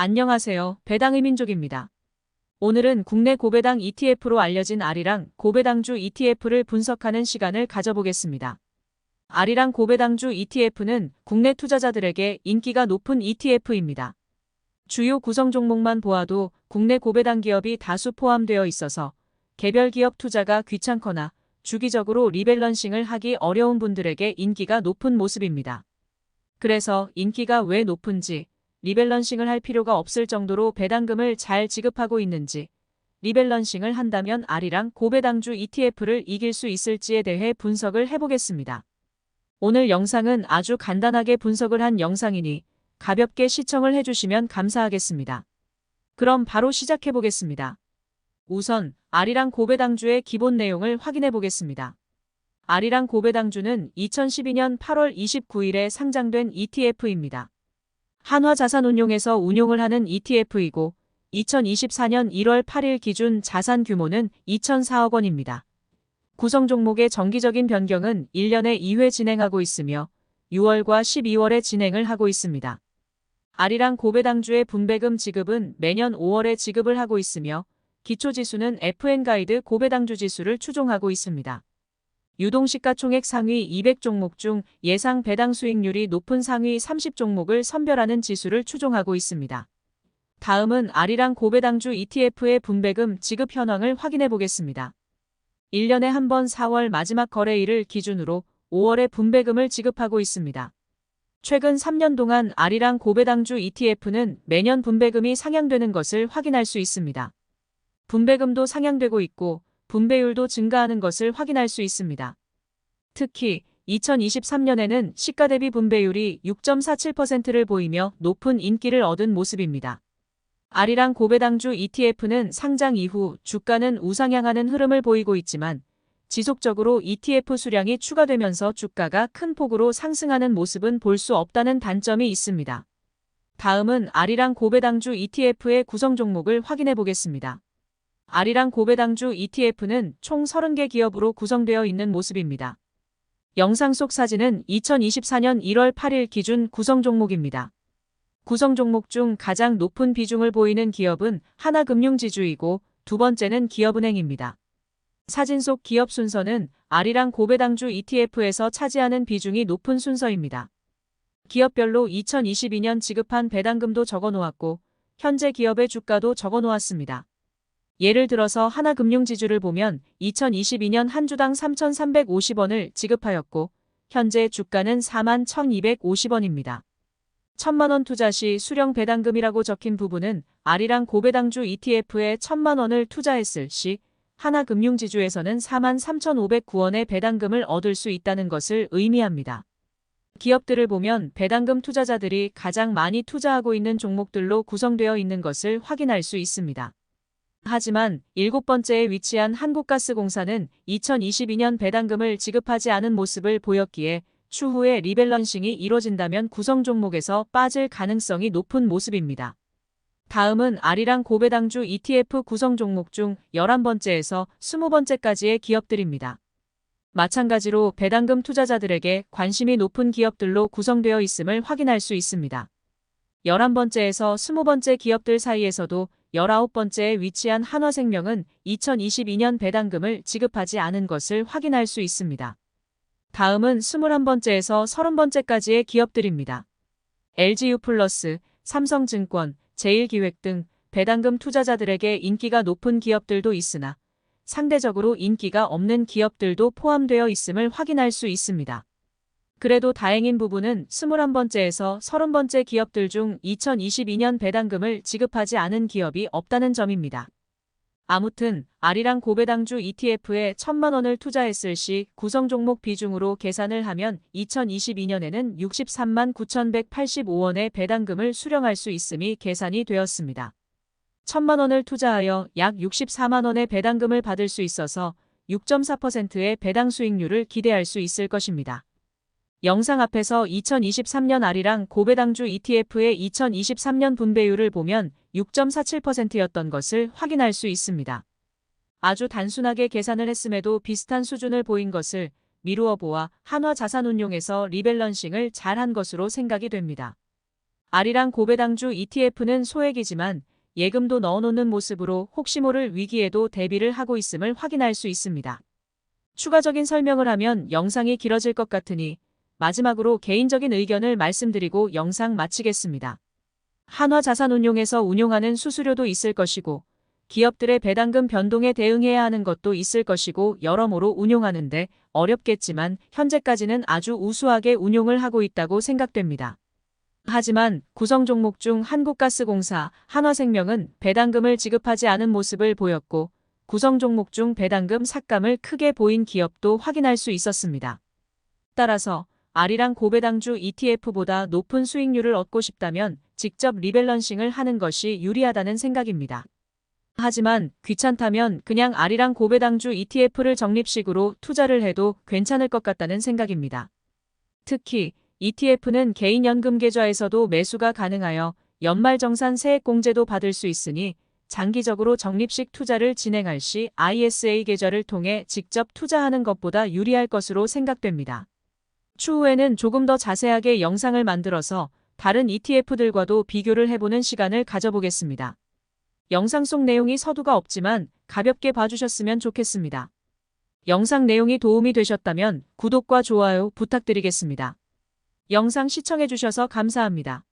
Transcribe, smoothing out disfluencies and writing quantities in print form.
안녕하세요. 배당의 민족입니다. 오늘은 국내 고배당 ETF로 알려진 아리랑 고배당주 ETF를 분석하는 시간을 가져보겠습니다. 아리랑 고배당주 ETF는 국내 투자자들에게 인기가 높은 ETF입니다. 주요 구성 종목만 보아도 국내 고배당 기업이 다수 포함되어 있어서 개별 기업 투자가 귀찮거나 주기적으로 리밸런싱을 하기 어려운 분들에게 인기가 높은 모습입니다. 그래서 인기가 왜 높은지, 리밸런싱을 할 필요가 없을 정도로 배당금을 잘 지급하고 있는지, 리밸런싱을 한다면 아리랑 고배당주 ETF를 이길 수 있을지에 대해 분석을 해보겠습니다. 오늘 영상은 아주 간단하게 분석을 한 영상이니 가볍게 시청을 해주시면 감사하겠습니다. 그럼 바로 시작해보겠습니다. 우선 아리랑 고배당주의 기본 내용을 확인해 보겠습니다. 아리랑 고배당주는 2012년 8월 29일에 상장된 ETF입니다. 한화자산운용에서 운용을 하는 ETF이고 2024년 1월 8일 기준 자산 규모는 2,004억 원입니다. 구성 종목의 정기적인 변경은 1년에 2회 진행하고 있으며 6월과 12월에 진행을 하고 있습니다. 아리랑 고배당주의 분배금 지급은 매년 5월에 지급을 하고 있으며 기초지수는 FN가이드 고배당주 지수를 추종하고 있습니다. 유동시가총액 상위 200종목 중 예상 배당 수익률이 높은 상위 30종목을 선별하는 지수를 추종하고 있습니다. 다음은 아리랑 고배당주 ETF의 분배금 지급 현황을 확인해 보겠습니다. 1년에 한 번 4월 마지막 거래일을 기준으로 5월에 분배금을 지급하고 있습니다. 최근 3년 동안 아리랑 고배당주 ETF는 매년 분배금이 상향되는 것을 확인할 수 있습니다. 분배금도 상향되고 있고 분배율도 증가하는 것을 확인할 수 있습니다. 특히 2023년에는 시가 대비 분배율이 6.47%를 보이며 높은 인기를 얻은 모습입니다. 아리랑 고배당주 ETF는 상장 이후 주가는 우상향하는 흐름을 보이고 있지만 지속적으로 ETF 수량이 추가되면서 주가가 큰 폭으로 상승하는 모습은 볼 수 없다는 단점이 있습니다. 다음은 아리랑 고배당주 ETF의 구성 종목을 확인해 보겠습니다. 아리랑 고배당주 ETF는 총 30개 기업으로 구성되어 있는 모습입니다. 영상 속 사진은 2024년 1월 8일 기준 구성 종목입니다. 구성 종목 중 가장 높은 비중을 보이는 기업은 하나금융지주이고 두 번째는 기업은행입니다. 사진 속 기업 순서는 아리랑 고배당주 ETF에서 차지하는 비중이 높은 순서입니다. 기업별로 2022년 지급한 배당금도 적어 놓았고 현재 기업의 주가도 적어 놓았습니다. 예를 들어서 하나금융지주를 보면 2022년 한 주당 3,350원을 지급하였고 현재 주가는 41,250원입니다. 1,000만 원 투자 시 수령 배당금이라고 적힌 부분은 아리랑 고배당주 ETF에 1,000만 원을 투자했을 시 하나금융지주에서는 43,509원의 배당금을 얻을 수 있다는 것을 의미합니다. 기업들을 보면 배당금 투자자들이 가장 많이 투자하고 있는 종목들로 구성되어 있는 것을 확인할 수 있습니다. 하지만 7번째에 위치한 한국가스공사는 2022년 배당금을 지급하지 않은 모습을 보였기에 추후에 리밸런싱이 이뤄진다면 구성 종목에서 빠질 가능성이 높은 모습입니다. 다음은 아리랑 고배당주 ETF 구성 종목 중 11번째에서 20번째까지의 기업들입니다. 마찬가지로 배당금 투자자들에게 관심이 높은 기업들로 구성되어 있음을 확인할 수 있습니다. 11번째에서 20번째 기업들 사이에서도 19번째에 위치한 한화생명은 2022년 배당금을 지급하지 않은 것을 확인할 수 있습니다. 다음은 21번째에서 30번째까지의 기업들입니다. LG유플러스, 삼성증권, 제일기획 등 배당금 투자자들에게 인기가 높은 기업들도 있으나 상대적으로 인기가 없는 기업들도 포함되어 있음을 확인할 수 있습니다. 그래도 다행인 부분은 21번째에서 30번째 기업들 중 2022년 배당금을 지급하지 않은 기업이 없다는 점입니다. 아무튼 아리랑 고배당주 ETF에 1,000만 원을 투자했을 시 구성 종목 비중으로 계산을 하면 2022년에는 63만 9,185원의 배당금을 수령할 수 있음이 계산이 되었습니다. 1,000만 원을 투자하여 약 64만 원의 배당금을 받을 수 있어서 6.4%의 배당 수익률을 기대할 수 있을 것입니다. 영상 앞에서 2023년 아리랑 고배당주 ETF의 2023년 분배율을 보면 6.47%였던 것을 확인할 수 있습니다. 아주 단순하게 계산을 했음에도 비슷한 수준을 보인 것을 미루어보아 한화자산운용에서 리밸런싱을 잘한 것으로 생각이 됩니다. 아리랑 고배당주 ETF는 소액이지만 예금도 넣어놓는 모습으로 혹시 모를 위기에도 대비를 하고 있음을 확인할 수 있습니다. 추가적인 설명을 하면 영상이 길어질 것 같으니 마지막으로 개인적인 의견을 말씀드리고 영상 마치겠습니다. 한화자산운용에서 운용하는 수수료도 있을 것이고 기업들의 배당금 변동에 대응해야 하는 것도 있을 것이고 여러모로 운용하는데 어렵겠지만 현재까지는 아주 우수하게 운용을 하고 있다고 생각됩니다. 하지만 구성 종목 중 한국가스공사, 한화생명은 배당금을 지급하지 않은 모습을 보였고 구성 종목 중 배당금 삭감을 크게 보인 기업도 확인할 수 있었습니다. 따라서 아리랑 고배당주 ETF보다 높은 수익률을 얻고 싶다면 직접 리밸런싱을 하는 것이 유리하다는 생각입니다. 하지만 귀찮다면 그냥 아리랑 고배당주 ETF를 적립식으로 투자를 해도 괜찮을 것 같다는 생각입니다. 특히 ETF는 개인연금 계좌에서도 매수가 가능하여 연말정산 세액공제도 받을 수 있으니 장기적으로 적립식 투자를 진행할 시 ISA 계좌를 통해 직접 투자하는 것보다 유리할 것으로 생각됩니다. 추후에는 조금 더 자세하게 영상을 만들어서 다른 ETF들과도 비교를 해보는 시간을 가져보겠습니다. 영상 속 내용이 서두가 없지만 가볍게 봐주셨으면 좋겠습니다. 영상 내용이 도움이 되셨다면 구독과 좋아요 부탁드리겠습니다. 영상 시청해주셔서 감사합니다.